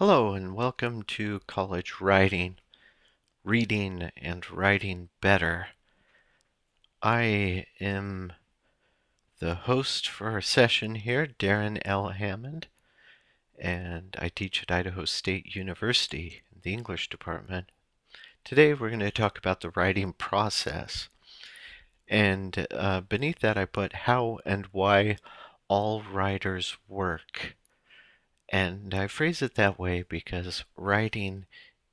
Hello and welcome to College Writing, Reading and Writing Better. I am the host for our session here, Darren L. Hammond, and I teach at Idaho State University in the English department. Today we're going to talk about the writing process, and beneath that I put how and why all writers work. And I phrase it that way because writing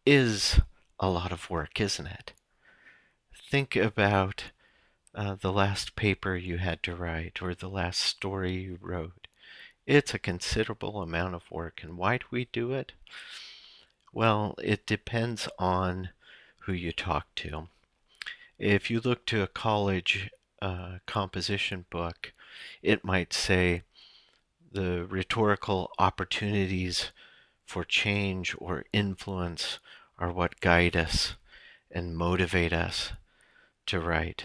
is a lot of work, isn't it? Think about the last paper you had to write or the last story you wrote. It's a considerable amount of work. And why do we do it? Well, it depends on who you talk to. If you look to a college composition book, it might say the rhetorical opportunities for change or influence are what guide us and motivate us to write.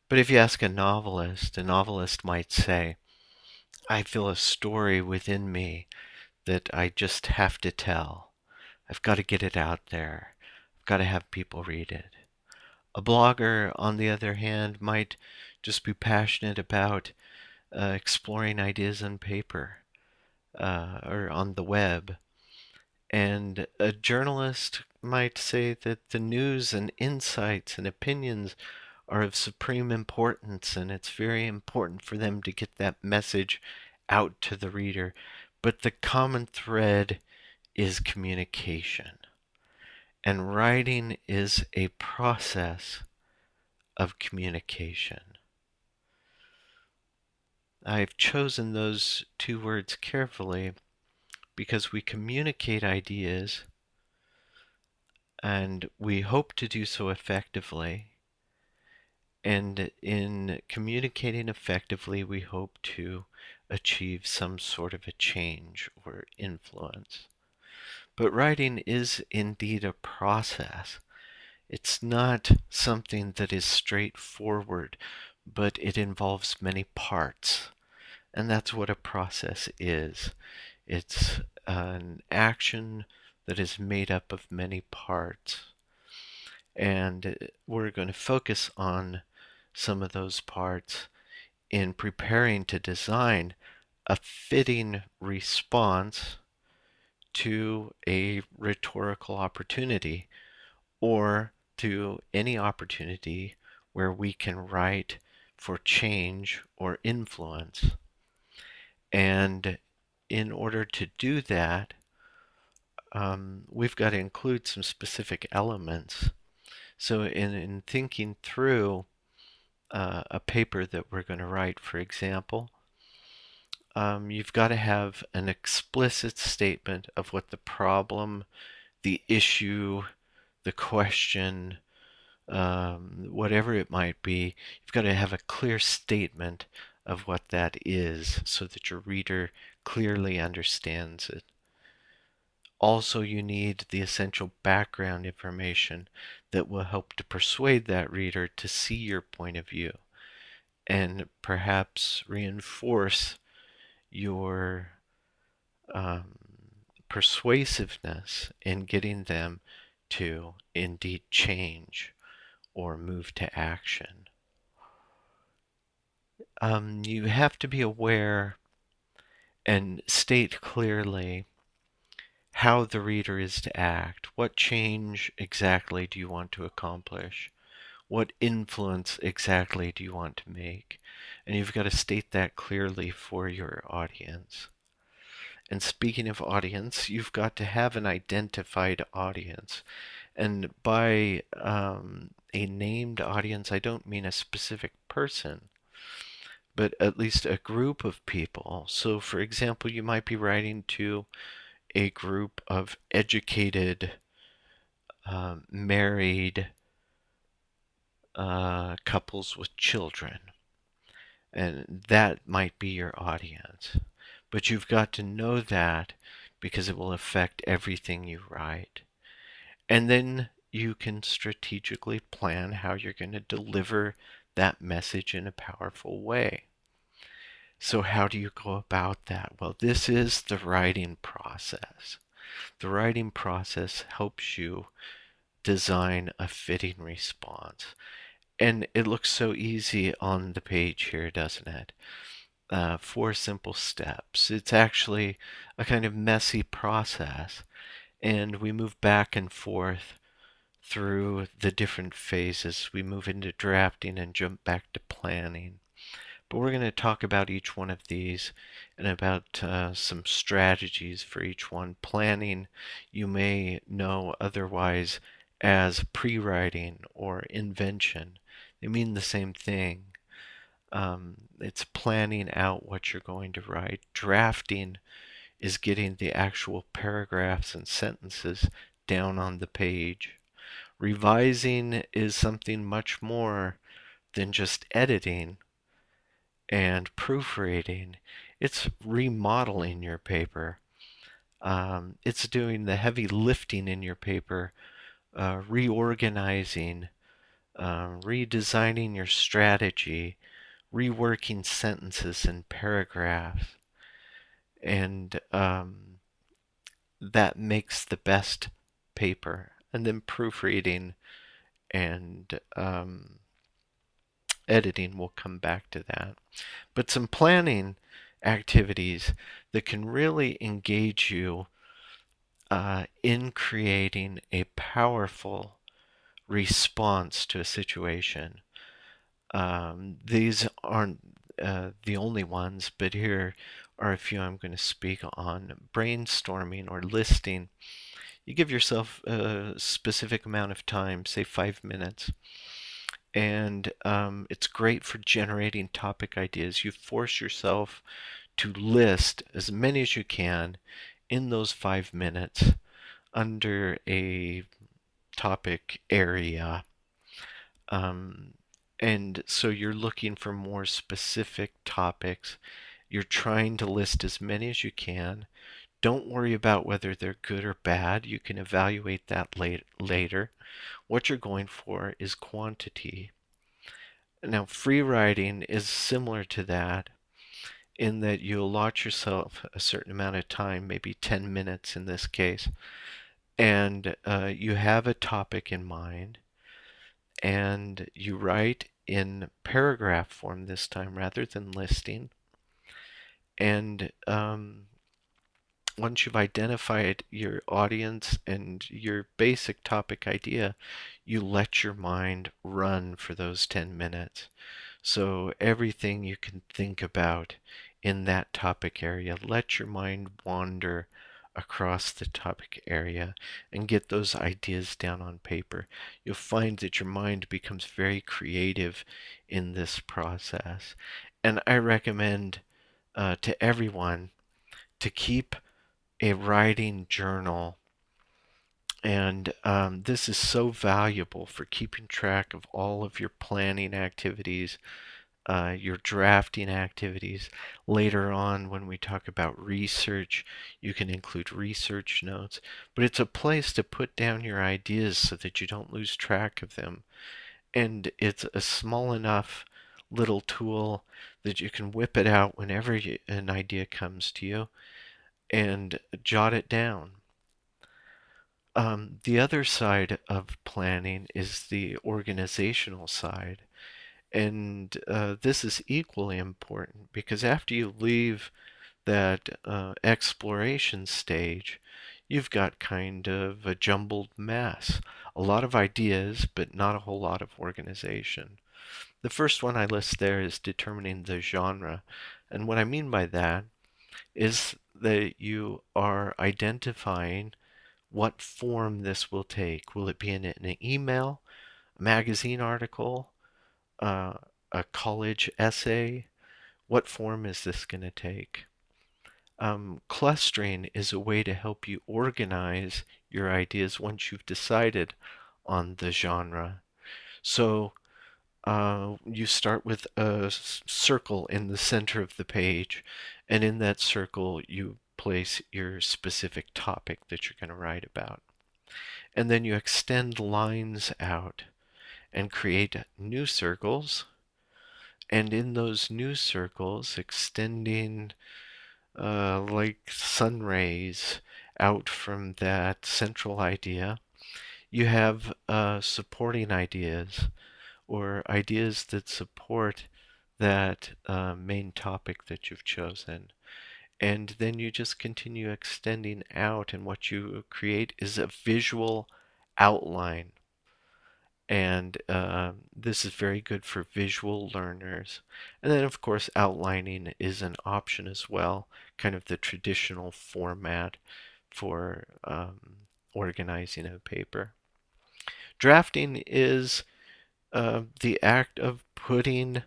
But if you ask a novelist might say, I feel a story within me that I just have to tell. I've got to get it out there. I've got to have people read it. A blogger, on the other hand, might just be passionate about exploring ideas on paper or on the web. And a journalist might say that the news and insights and opinions are of supreme importance, and it's very important for them to get that message out to the reader. But the common thread is communication. And writing is a process of communication. I've chosen those two words carefully because we communicate ideas and we hope to do so effectively. And in communicating effectively, we hope to achieve some sort of a change or influence. But writing is indeed a process. It's not something that is straightforward, but it involves many parts. And that's what a process is. It's an action that is made up of many parts. And we're going to focus on some of those parts in preparing to design a fitting response to a rhetorical opportunity or to any opportunity where we can write for change or influence. And in order to do that, we've got to include some specific elements. So in thinking through a paper that we're going to write, for example, you've got to have an explicit statement of what the problem, the issue, the question, whatever it might be, you've got to have a clear statement of what that is so that your reader clearly understands it. Also, you need the essential background information that will help to persuade that reader to see your point of view and perhaps reinforce your persuasiveness in getting them to indeed change or move to action. You have to be aware and state clearly how the reader is to act. What change exactly do you want to accomplish? What influence exactly do you want to make? And you've got to state that clearly for your audience. And speaking of audience, you've got to have an identified audience. And by a named audience, I don't mean a specific person, but at least a group of people. So, for example, you might be writing to a group of educated, married couples with children. And that might be your audience. But you've got to know that because it will affect everything you write. And then you can strategically plan how you're going to deliver that message in a powerful way. So how do you go about that? Well, this is the writing process. The writing process helps you design a fitting response. And it looks so easy on the page here, doesn't it? 4 simple steps. It's actually a kind of messy process, and we move back and forth through the different phases. We move into drafting and jump back to planning. But we're going to talk about each one of these and about some strategies for each one. Planning, you may know otherwise as pre-writing or invention. They mean the same thing. It's planning out what you're going to write. Drafting is getting the actual paragraphs and sentences down on the page. Revising is something much more than just editing and proofreading. It's remodeling your paper. It's doing the heavy lifting in your paper, reorganizing, redesigning your strategy, reworking sentences and paragraphs. And that makes the best paper. And then proofreading and editing, we'll come back to that. But some planning activities that can really engage you in creating a powerful response to a situation. These aren't the only ones, but here are a few I'm going to speak on. Brainstorming or listing. You give yourself a specific amount of time, say 5 minutes, and it's great for generating topic ideas. You force yourself to list as many as you can in those 5 minutes under a topic area. And so you're looking for more specific topics. You're trying to list as many as you can. Don't worry about whether they're good or bad. You can evaluate that later. What you're going for is quantity. Now, free writing is similar to that in that you allot yourself a certain amount of time, maybe 10 minutes in this case, and you have a topic in mind, and you write in paragraph form this time rather than listing. And once you've identified your audience and your basic topic idea, you let your mind run for those 10 minutes. So everything you can think about in that topic area, let your mind wander across the topic area and get those ideas down on paper. You'll find that your mind becomes very creative in this process. And I recommend to everyone to keep a writing journal. And this is so valuable for keeping track of all of your planning activities, your drafting activities. Later on, when we talk about research, you can include research notes. But it's a place to put down your ideas so that you don't lose track of them. And it's a small enough little tool that you can whip it out whenever an idea comes to you and jot it down. The other side of planning is the organizational side. And this is equally important because after you leave that exploration stage, you've got kind of a jumbled mess. A lot of ideas, but not a whole lot of organization. The first one I list there is determining the genre. And what I mean by that is that you are identifying what form this will take. Will it be in an email, a magazine article, a college essay? What form is this going to take? Clustering is a way to help you organize your ideas once you've decided on the genre. So you start with a circle in the center of the page, and in that circle you place your specific topic that you're going to write about. And then you extend lines out and create new circles. And in those new circles, extending like sun rays out from that central idea, you have supporting ideas or ideas that support that main topic that you've chosen. And then you just continue extending out, and what you create is a visual outline. And this is very good for visual learners. And then, of course, outlining is an option as well, kind of the traditional format for organizing a paper. Drafting is the act of putting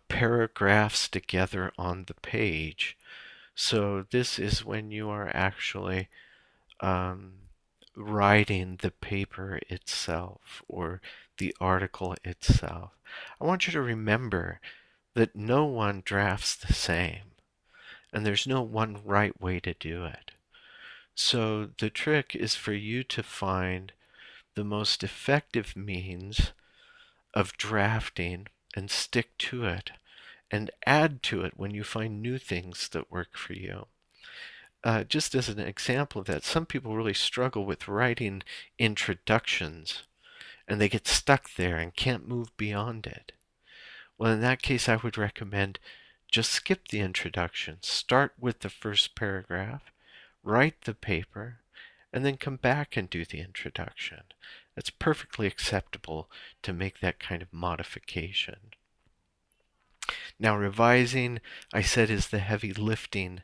paragraphs together on the page. So this is when you are actually um, writing the paper itself or the article itself. I want you to remember that no one drafts the same, and there's no one right way to do it. So the trick is for you to find the most effective means of drafting and stick to it and add to it when you find new things that work for you. Just as an example of that, some people really struggle with writing introductions and they get stuck there and can't move beyond it. Well, in that case, I would recommend just skip the introduction. Start with the first paragraph, write the paper, and then come back and do the introduction. It's perfectly acceptable to make that kind of modification. Now, revising, I said, is the heavy lifting.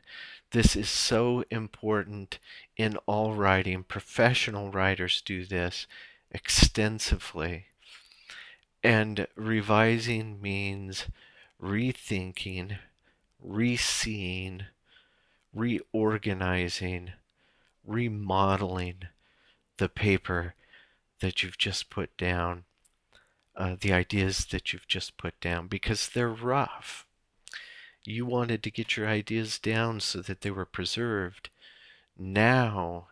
This is so important in all writing. Professional writers do this extensively. And revising means rethinking, reseeing, reorganizing, remodeling the paper that you've just put down, the ideas that you've just put down, because they're rough. You wanted to get your ideas down so that they were preserved. Now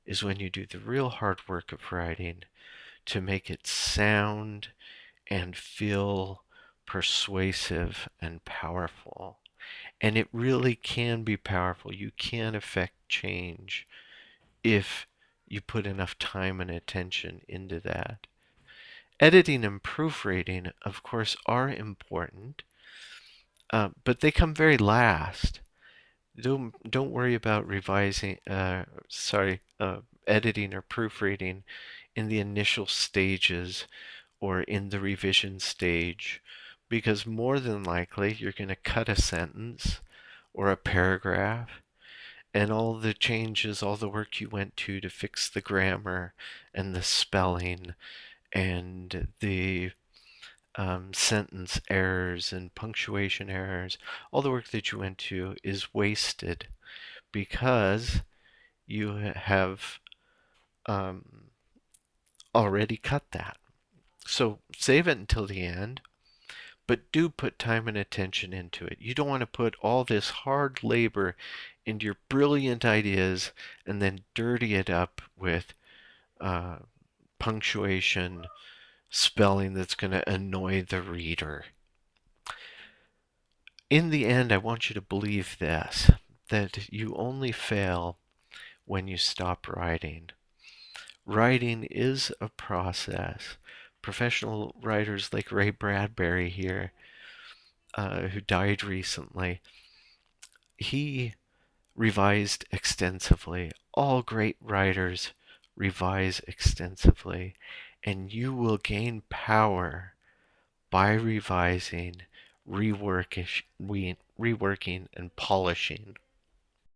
is when you do the real hard work of writing to make it sound and feel persuasive and powerful. And it really can be powerful. You can affect change if you put enough time and attention into that. Editing and proofreading, of course, are important, but they come very last. Don't worry about editing or proofreading in the initial stages or in the revision stage, because more than likely you're going to cut a sentence or a paragraph, and all the changes, all the work you went to fix the grammar and the spelling and the sentence errors and punctuation errors, all the work that you went to is wasted because you have already cut that. So save it until the end, but do put time and attention into it. You don't want to put all this hard labor into your brilliant ideas and then dirty it up with punctuation, spelling that's going to annoy the reader. In the end, I want you to believe this, that you only fail when you stop writing. Writing is a process. Professional writers like Ray Bradbury here, who died recently, he revised extensively. All great writers revise extensively, and you will gain power by revising, reworking, and polishing.